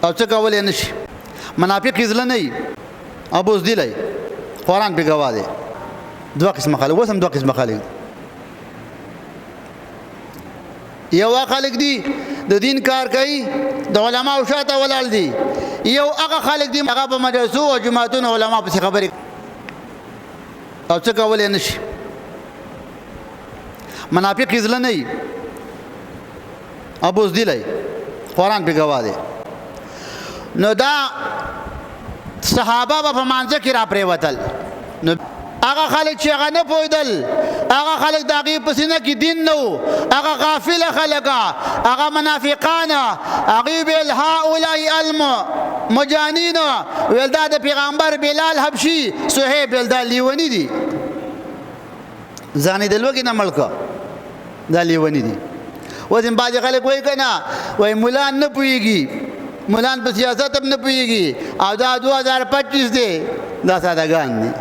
او څه کولای نشي. منافق زړه نه وي او بزدل وي. قرآن پې ګواه دی. دوه قسمه خلک، اوس هم دوه قسمه خلک دي. یو خلک دي د دین کار کوي، د علماو شاته ولاړ دي. یو هغه خلک دي هغه په مدرسو او جماعتونو علما پسې خبرې او څه کولی نه شي. منافق زړه نه وي او بزدل وي. قرآن پې ګواه دی. نو دا صحابه به په مانځه کې را پرېوتل. نو هغه خلک چې هغه نه پوهېدل، هغه خلک د هغې په سینه کې دین نه و، هغه غافله خلک، هغه منافقان، هغوی ویل هؤلاء المجانین، ویل دا د پیغمبر بلال حبشي، صهیب ویل دا لیوني دي. ځان یې د لوږې نه مړ کړه، دا لیوني دي. اوس هم بعضې خلک وایي که نه، وایي ملان نه پوهېږي، ملان په سیاست هم نه پوهېږي او دا 2025 دی. دا سادهګان دي.